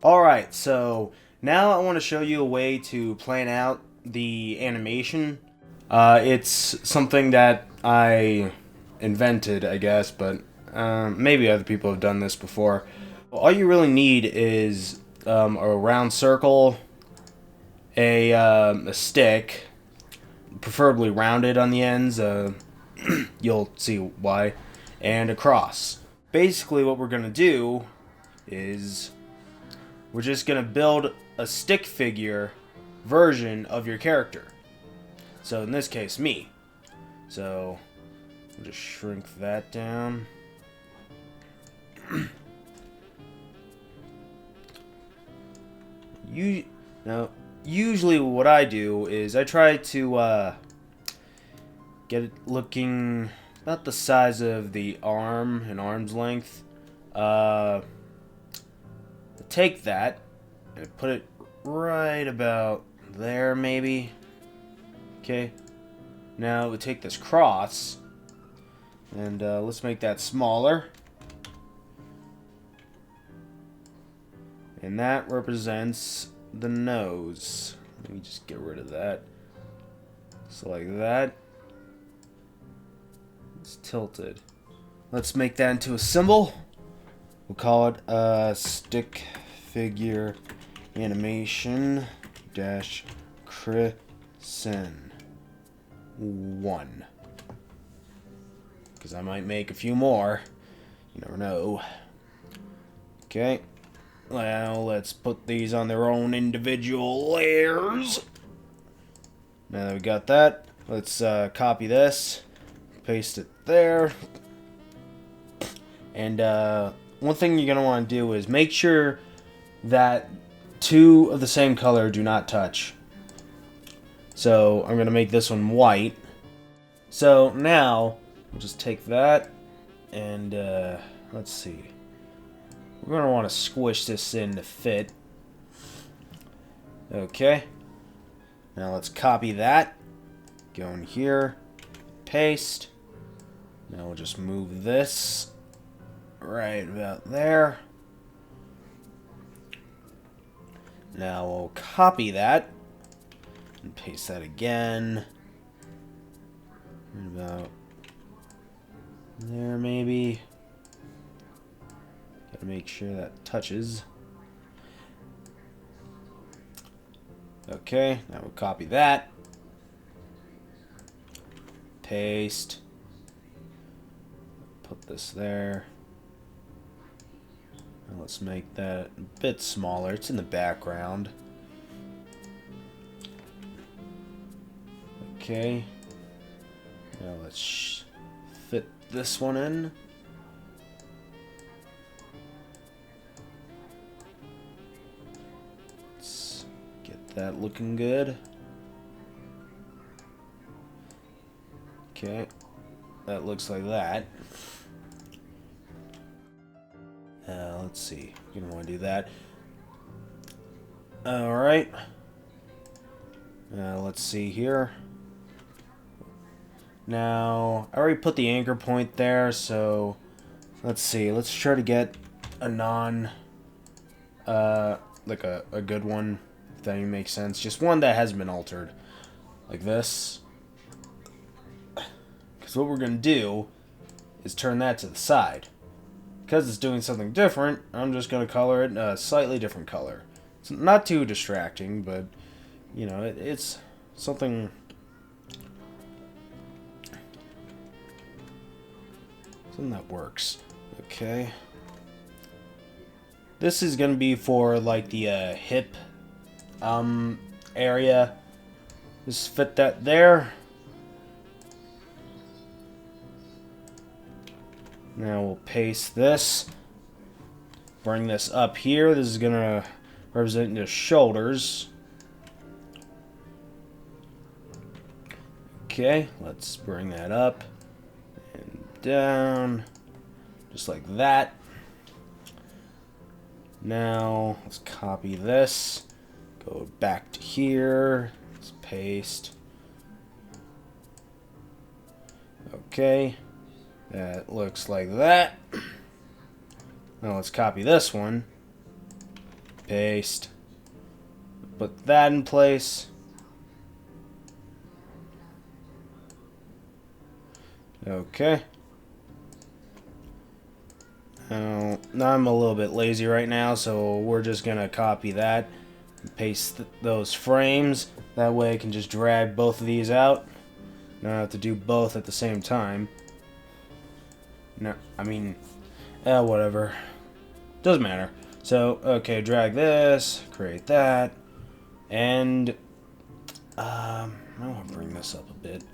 Alright, so now I want to show you a way to plan out the animation. It's something that I invented, I guess, but maybe other people have done this before. All you really need is a round circle, a stick, preferably rounded on the ends, you'll see why, and a cross. Basically what we're going to do is we're just going to build a stick figure version of your character. So in this case, me. So we'll just shrink that down. Now, usually what I do is I try to get it looking about the size of the arm, an arm's length. Take that and put it right about there, maybe. Okay. Now we take this cross and let's make that smaller. And that represents the nose. Let me just get rid of that. So like that. It's tilted. Let's make that into a symbol. We'll call it stick figure animation dash Kryssen 1. Because I might make a few more. You never know. Okay. Well, let's put these on their own individual layers. Now that we got that, let's copy this, paste it there. And one thing you're going to want to do is make sure that two of the same color do not touch. So I'm going to make this one white. So now we'll just take that and let's see. We're going to want to squish this in to fit. Okay. Now let's copy that. Go in here. Paste. Now we'll just move this right about there. Now we'll copy that and paste that again. Right about there, maybe. Gotta make sure that touches. Okay, now we'll copy that. Paste. Put this there. Now let's make that a bit smaller. It's in the background. Okay. Now let's fit this one in. Let's get that looking good. Okay. That looks like that. Let's see. You're gonna want to do that. Alright. Let's see here. Now, I already put the anchor point there, so let's see. Let's try to get a like a good one, if that even makes sense. Just one that hasn't been altered. Like this. Because what we're going to do is turn that to the side. Because it's doing something different, I'm just going to color it a slightly different color. It's not too distracting, but, you know, it's something that works. Okay. This is going to be for, like, the hip area. Just fit that there. Now we'll paste this. Bring this up here. This is going to represent the shoulders. Okay, let's bring that up and down. Just like that. Now, let's copy this. Go back to here. Let's paste. Okay. That looks like that. Now let's copy this one. Paste. Put that in place. Okay. Now I'm a little bit lazy right now, so we're just gonna copy that and paste those frames. That way I can just drag both of these out. Don't have to do both at the same time. No, I mean, whatever. Doesn't matter. So, okay, drag this, create that, and I want to bring this up a bit.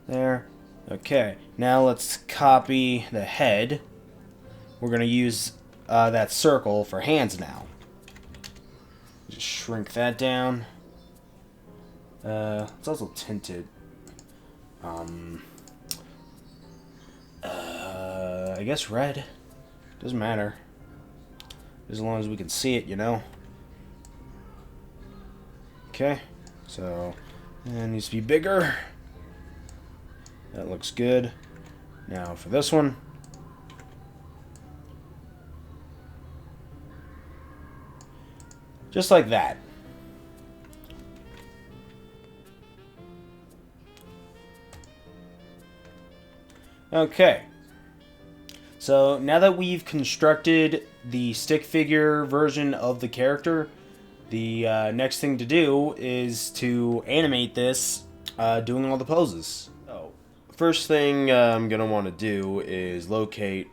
There. Okay, now let's copy the head. We're going to use that circle for hands now. Just shrink that down. It's also tinted. I guess red. Doesn't matter. As long as we can see it, you know. Okay, so it needs to be bigger. That looks good. Now for this one. Just like that. Okay. So now that we've constructed the stick figure version of the character, the next thing to do is to animate this doing all the poses. So, first thing I'm going to want to do is locate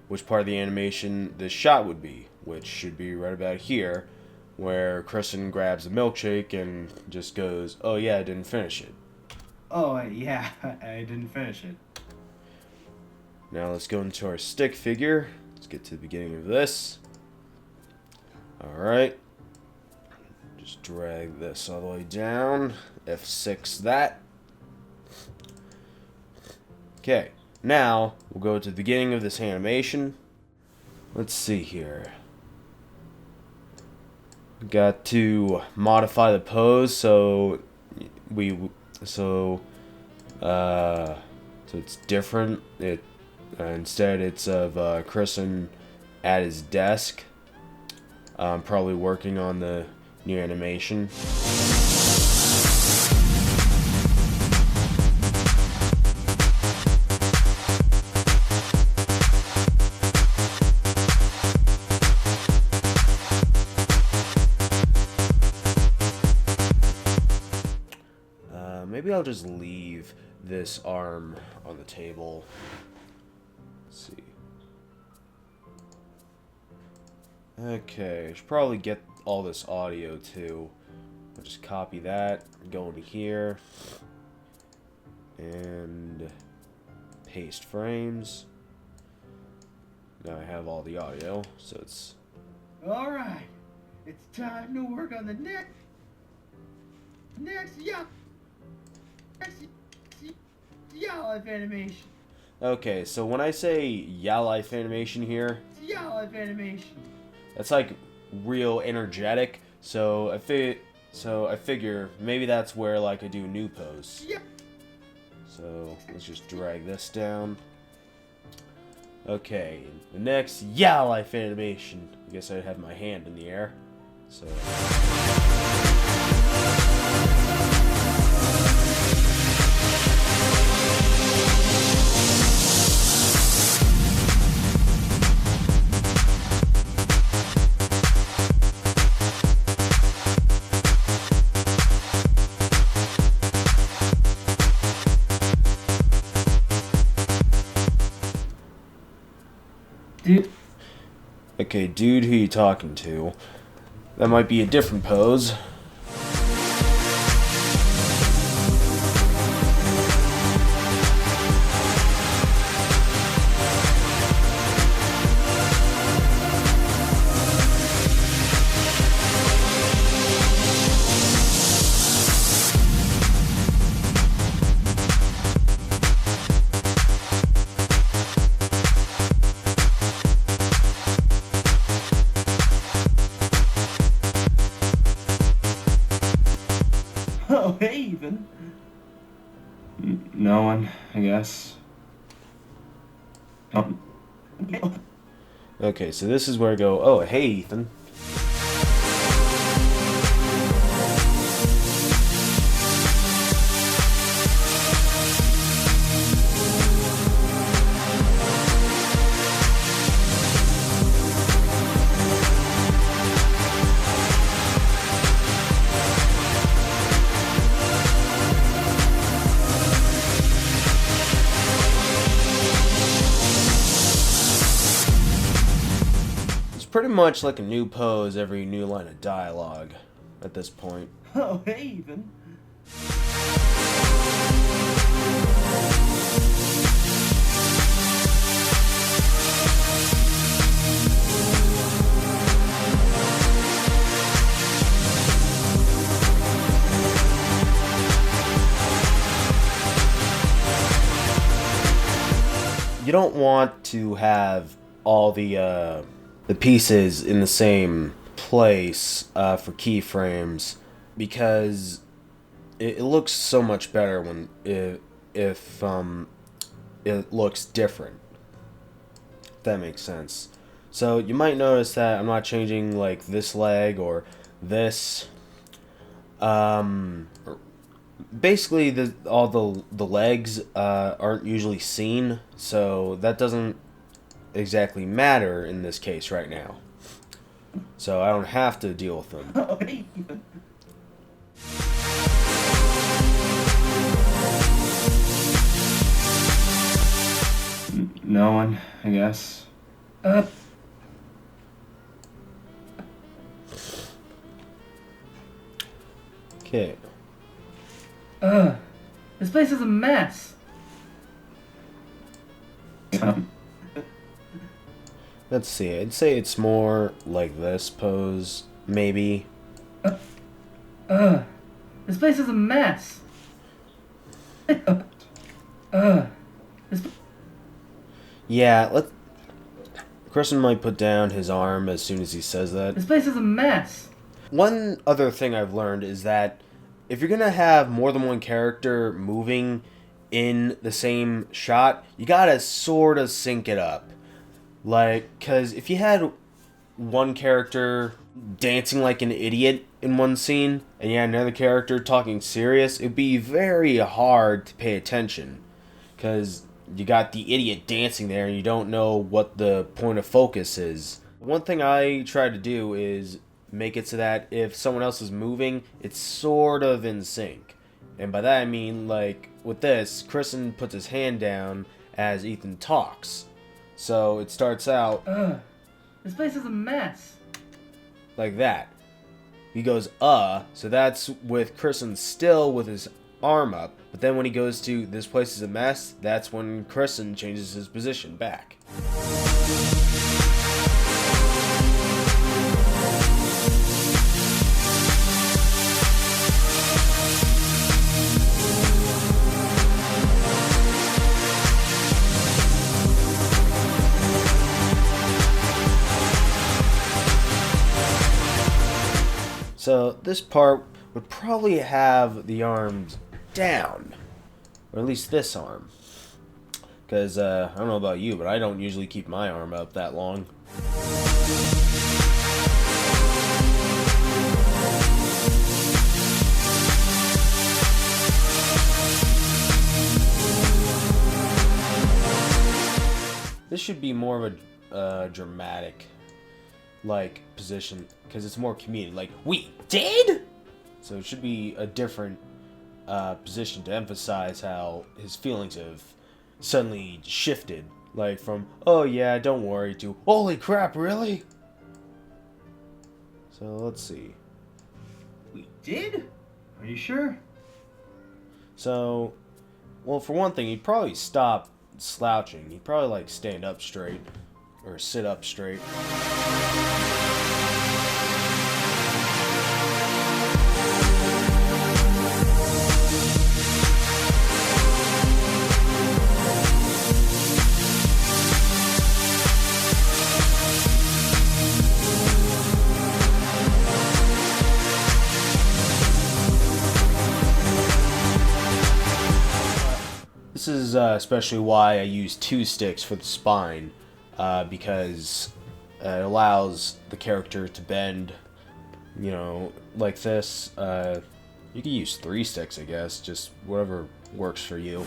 which part of the animation this shot would be, which should be right about here, where Kryssen grabs a milkshake and just goes, "Oh yeah, I didn't finish it." Oh yeah, I didn't finish it. Now let's go into our stick figure. Let's get to the beginning of this. Alright. Just drag this all the way down. F6 that. Okay. Now, we'll go to the beginning of this animation. Let's see here. Got to modify the pose so it's different. Instead, it's of Kryssen at his desk, probably working on the new animation. Maybe I'll just leave this arm on the table. Let's see. Okay, I should probably get all this audio too. I'll just copy that, go into here, and paste frames. Now I have all the audio, so it's... Alright, it's time to work on the next YowLife animation. Okay, so when I say YowLife animation here, YowLife animation. that's like real energetic. So I figure maybe that's where like I do a new pose. Yeah. So let's just drag this down. Okay, the next YowLife animation. I guess I'd have my hand in the air. So. Dude. Okay, dude, who you talking to? That might be a different pose. Oh, hey, Ethan. No one, I guess. Okay, so this is where I go, oh, hey, Ethan. Pretty much like a new pose every new line of dialogue at this point. Oh, hey, Ethan. You don't want to have all the pieces in the same place for keyframes, because it looks so much better when if it looks different. If that makes sense. So you might notice that I'm not changing like this leg or this. Basically, all the legs aren't usually seen, so that doesn't exactly matter in this case right now. So I don't have to deal with them. Oh, hey, Ethan. No one, I guess. Okay. This place is a mess. Let's see. I'd say it's more like this pose, maybe. This place is a mess. Yeah, Kryssen might put down his arm as soon as he says that. This place is a mess. One other thing I've learned is that if you're gonna have more than one character moving in the same shot, you gotta sort of sync it up. Like, because if you had one character dancing like an idiot in one scene, and you had another character talking serious, it'd be very hard to pay attention. Because you got the idiot dancing there, and you don't know what the point of focus is. One thing I try to do is make it so that if someone else is moving, it's sort of in sync. And by that I mean, like, with this, Kryssen puts his hand down as Ethan talks. So it starts out, This place is a mess. like that. He goes, so that's with Kryssen still with his arm up. But then when he goes to, this place is a mess, that's when Kryssen changes his position back. So this part would probably have the arms down, or at least this arm, because I don't know about you, but I don't usually keep my arm up that long. This should be more of a dramatic like position, because it's more comedic, like, we did? So it should be a different position to emphasize how his feelings have suddenly shifted, like from, oh yeah, don't worry, to, holy crap, really? So let's see. We did? Are you sure? So, well, for one thing, he'd probably stop slouching. He'd probably like stand up straight or sit up straight. This is especially why I use two sticks for the spine, because It allows the character to bend, you know, like this. You can use 3 sticks, I guess, just whatever works for you.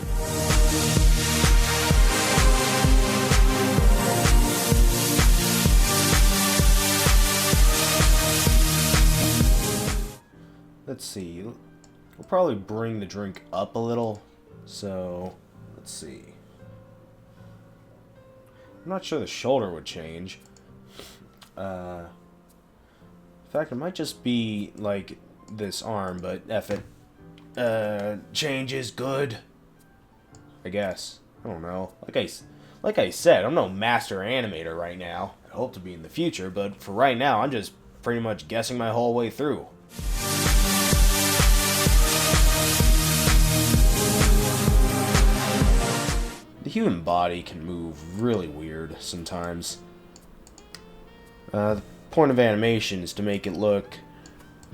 Let's see. We'll probably bring the drink up a little. So, let's see. I'm not sure the shoulder would change. In fact, it might just be like this arm, but F it. Change is good. I guess. I don't know. Like I said, I'm no master animator right now. I hope to be in the future, but for right now, I'm just pretty much guessing my whole way through. The human body can move really weird sometimes. The point of animation is to make it look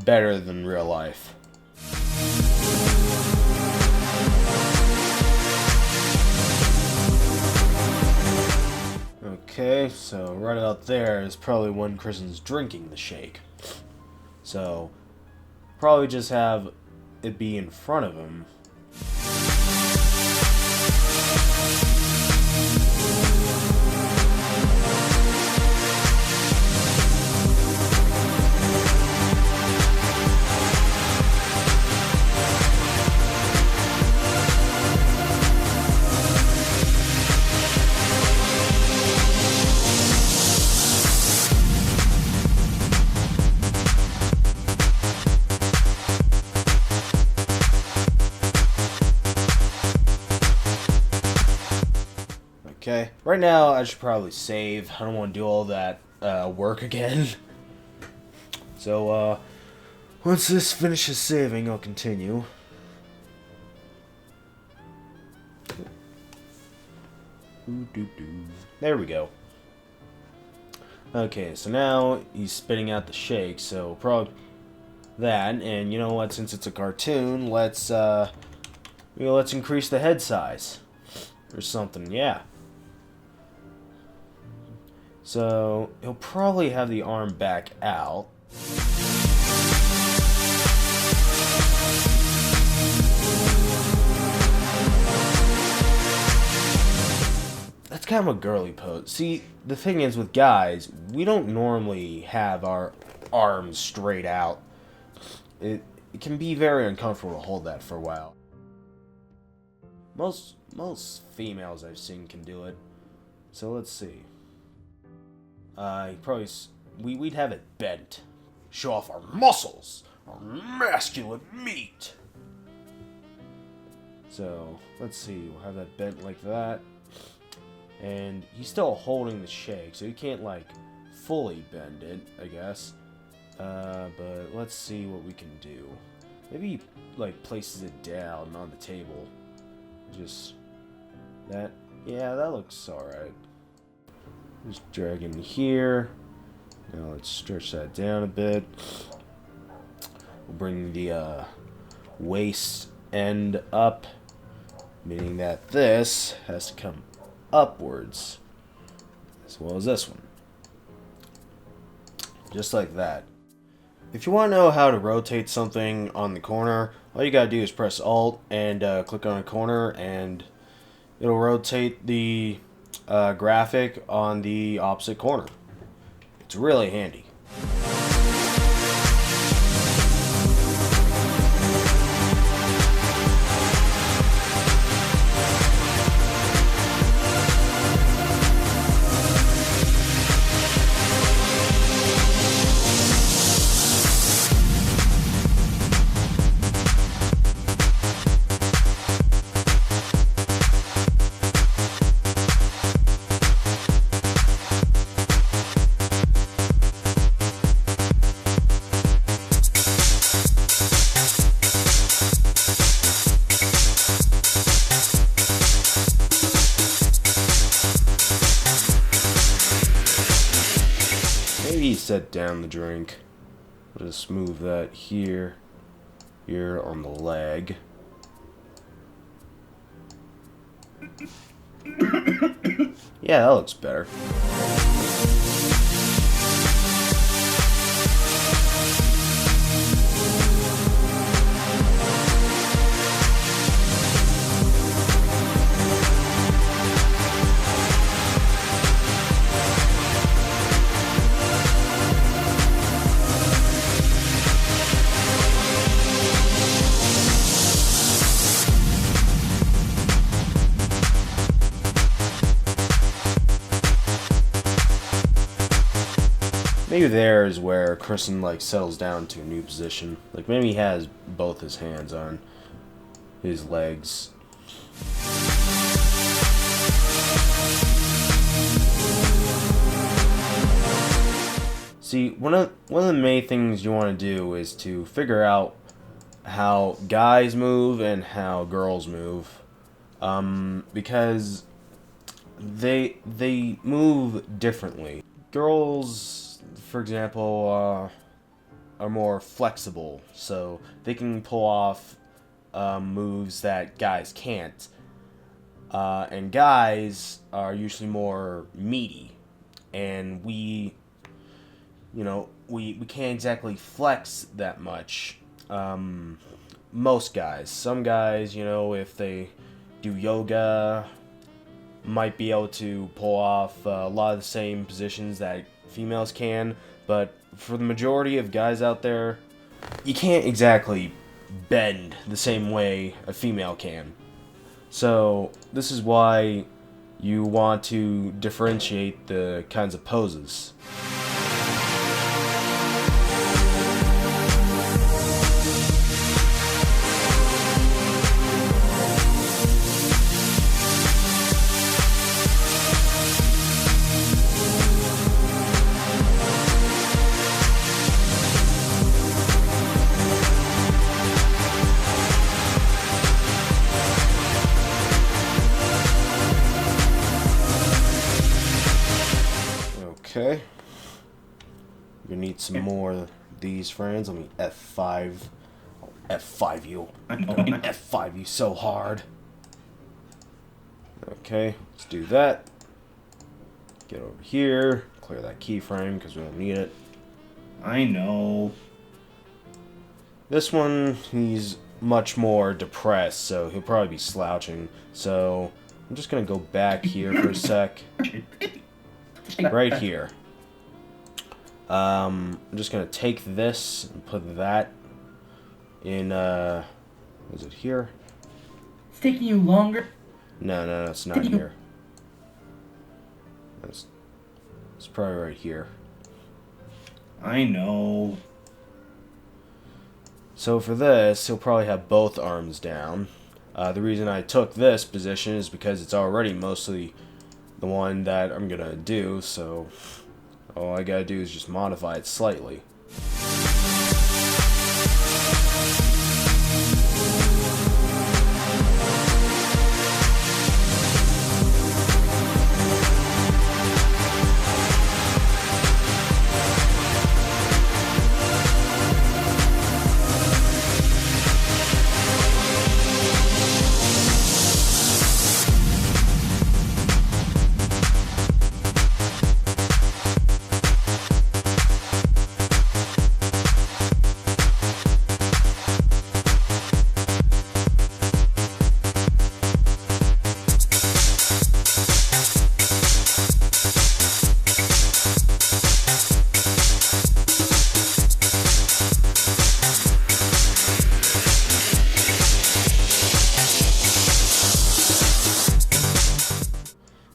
better than real life. Okay, so right out there is probably when Kryssen's drinking the shake. So, probably just have it be in front of him. Okay, right now I should probably save. I don't want to do all that work again. So, once this finishes saving, I'll continue. There we go. Okay, so now he's spitting out the shake, so probably that. And you know what? Since it's a cartoon, let's increase the head size or something. Yeah. So, he'll probably have the arm back out. That's kind of a girly pose. See, the thing is with guys, we don't normally have our arms straight out. It can be very uncomfortable to hold that for a while. Most females I've seen can do it. So let's see. We'd have it bent. Show off our muscles, our masculine meat. So, let's see, we'll have that bent like that. And he's still holding the shake, so he can't, like, fully bend it, I guess. But let's see what we can do. Maybe he, like, places it down on the table. Just, that, yeah, that looks alright. Just drag in here. Now let's stretch that down a bit. We'll bring the waist end up, meaning that this has to come upwards, as well as this one. Just like that. If you want to know how to rotate something on the corner, all you gotta do is press Alt and click on a corner, and it'll rotate the graphic on the opposite corner. It's really handy. Set down the drink. We'll just move that here on the leg. Yeah, that looks better. maybe there is where Kryssen like settles down to a new position. Like maybe he has both his hands on his legs. See, one of the main things you want to do is to figure out how guys move and how girls move, because they move differently. Girls, for example, are more flexible, so they can pull off moves that guys can't, and guys are usually more meaty, and we can't exactly flex that much. Most guys. Some guys, if they do yoga, might be able to pull off a lot of the same positions that females can, but for the majority of guys out there, you can't exactly bend the same way a female can. So this is why you want to differentiate the kinds of poses. Okay. You're gonna need some more of these friends. Let me F5. F5 you. F5 you so hard. Okay, let's do that. Get over here. Clear that keyframe because we don't need it. I know. This one, he's much more depressed, so he'll probably be slouching. So I'm just gonna go back here for a sec. Right here. I'm just gonna take this and put that in, was it here? It's taking you longer. No, it's not here. It's probably right here. I know. So for this, he'll probably have both arms down. The reason I took this position is because it's already mostly the one that I'm gonna do, so all I gotta do is just modify it slightly.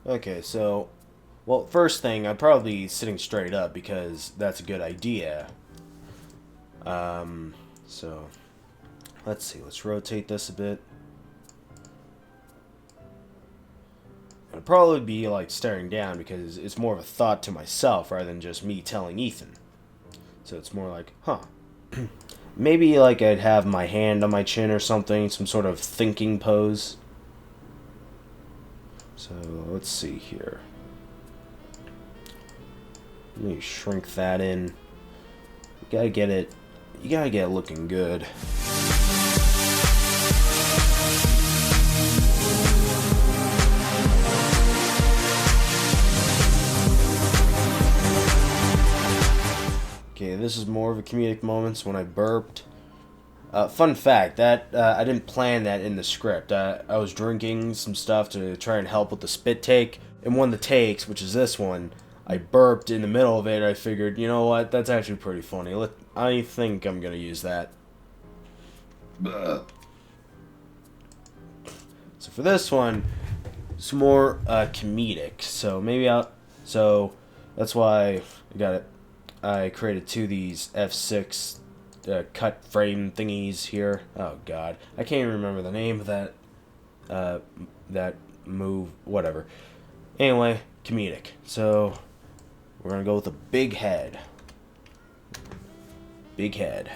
Okay, so, well, first thing, I'd probably be sitting straight up because that's a good idea. So, let's see, let's rotate this a bit. I'd probably be, like, staring down because it's more of a thought to myself rather than just me telling Ethan. So it's more like, maybe, like, I'd have my hand on my chin or something, some sort of thinking pose. So, let's see here. Let me shrink that in. You gotta get it looking good. Okay, this is more of a comedic moments when I burped. Fun fact, that I didn't plan that in the script. I was drinking some stuff to try and help with the spit take. And one of the takes, which is this one, I burped in the middle of it. I figured, you know what, that's actually pretty funny. I think I'm going to use that. So for this one, it's more comedic. So maybe so that's why I got it I created two of these F6 cut frame thingies here. Oh god, I can't even remember the name of that move. Whatever. Anyway, comedic. So we're gonna go with a big head. Big head.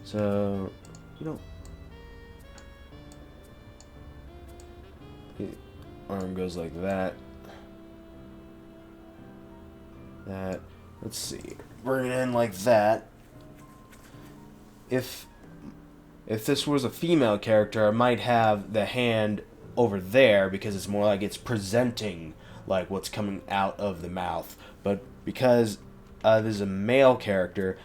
So, you know, the arm goes like that. That. Let's see. Bring it in like that. If this was a female character, I might have the hand over there because it's more like it's presenting like what's coming out of the mouth. But because this is a male character,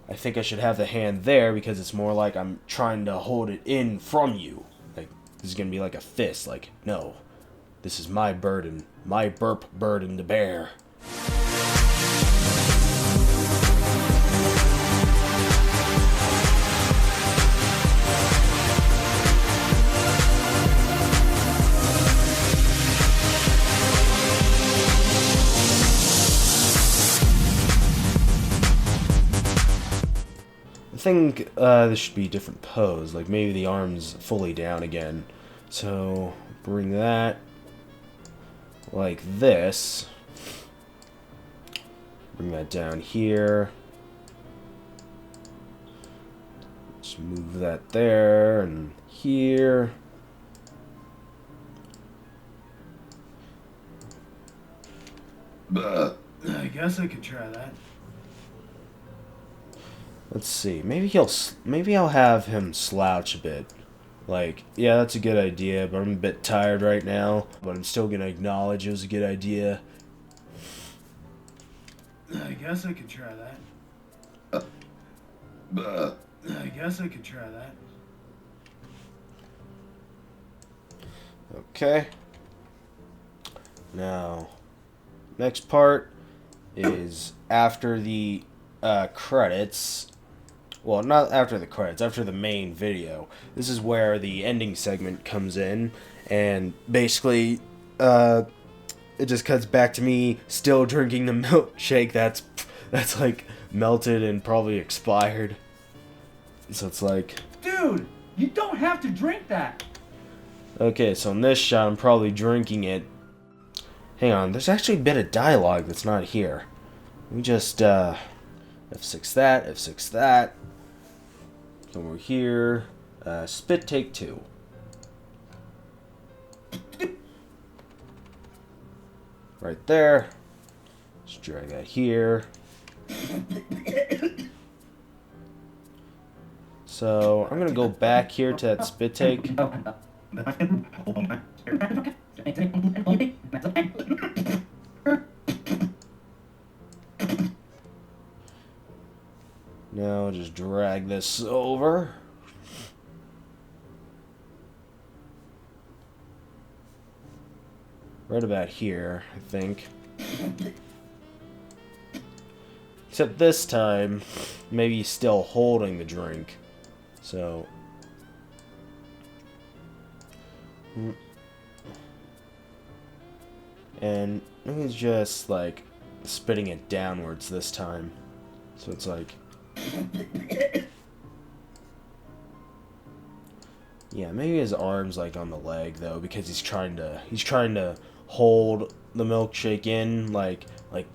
I think I should have the hand there because it's more like I'm trying to hold it in from you. Like, this is going to be like a fist. Like, no, this is my burden. My burp burden to bear. I think this should be a different pose, like maybe the arms fully down again. So bring that like this. Bring that down here. Just move that there and here. I guess I could try that. Let's see. Maybe I'll have him slouch a bit. Like, yeah, that's a good idea, but I'm a bit tired right now. But I'm still gonna acknowledge it was a good idea. I guess I could try that. I guess I could try that. Okay. Now, next part is after the credits. Well, not after the credits, after the main video. This is where the ending segment comes in, and basically, it just cuts back to me still drinking the milkshake that's like melted and probably expired. So it's like, dude, you don't have to drink that. Okay, so in this shot, I'm probably drinking it. Hang on, there's actually a bit of dialogue that's not here. Let me just, F6 that, F6 that. Come over here. Spit take 2. Right there. Just drag that here. So, I'm gonna go back here to that spit take. Now just drag this over. Right about here, I think. Except this time, maybe he's still holding the drink. So... And he's just, like, spitting it downwards this time. So it's like... Yeah, maybe his arm's like on the leg though, because he's trying to hold the milkshake in, like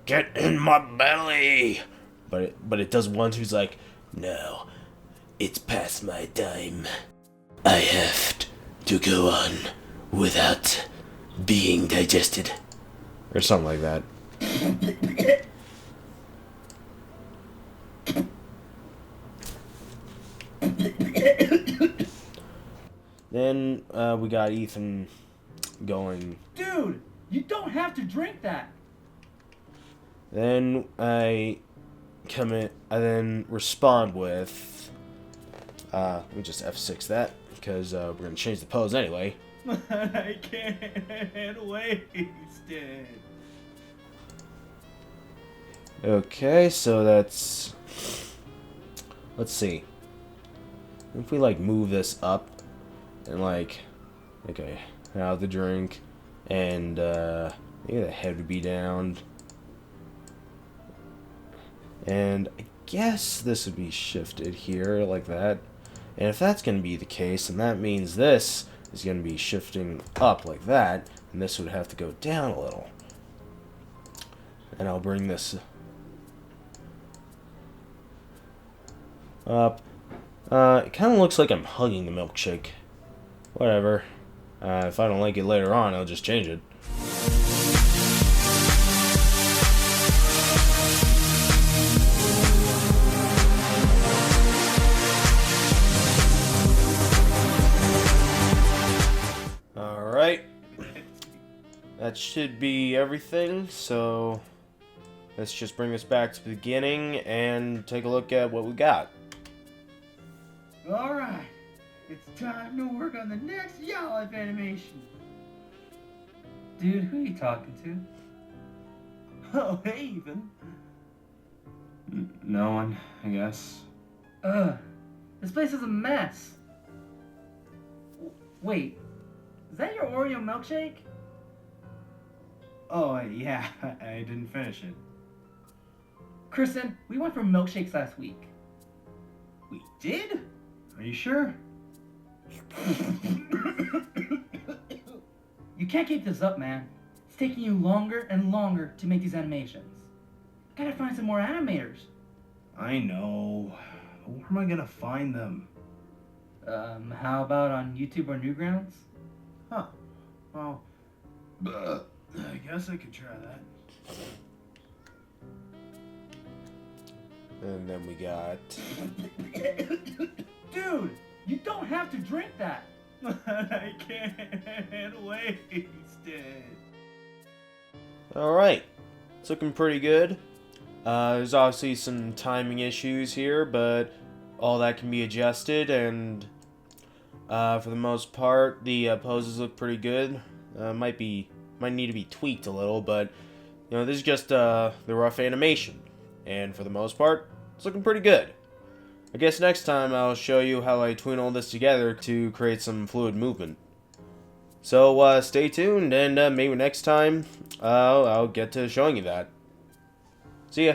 get in my belly. But it does once. He's like, no, it's past my time. I have to go on without being digested, or something like that. Then we got Ethan going. Dude, you don't have to drink that. Then I then respond with, let me just F6 that, because we're going to change the pose anyway. I can't waste it. Okay, so that's, let's see. If we like move this up and like Okay, now the drink, and maybe the head would be down. And I guess this would be shifted here, like that. And if that's going to be the case, then that means this is going to be shifting up like that, and this would have to go down a little. And I'll bring this up. It kind of looks like I'm hugging the milkshake. Whatever. If I don't like it later on, I'll just change it. Alright. That should be everything, so let's just bring this back to the beginning and take a look at what we got. Alright, it's time to work on the next YowLife animation. Dude, who are you talking to? Oh, hey, Ethan. No one, I guess. This place is a mess. Wait, is that your Oreo milkshake? Oh, yeah, I didn't finish it. Kryssen, we went for milkshakes last week. We did? Are you sure? You can't keep this up, man. It's taking you longer and longer to make these animations. Gotta find some more animators. I know. Where am I gonna find them? How about on YouTube or Newgrounds? Huh. Well, I guess I could try that. And then we got... Dude, you don't have to drink that. I can't waste it. Alright. It's looking pretty good. There's obviously some timing issues here, but all that can be adjusted, and for the most part, the poses look pretty good. Might need to be tweaked a little, but you know, this is just the rough animation, and for the most part, it's looking pretty good. I guess next time I'll show you how I tween all this together to create some fluid movement. So stay tuned, and maybe next time I'll get to showing you that. See ya.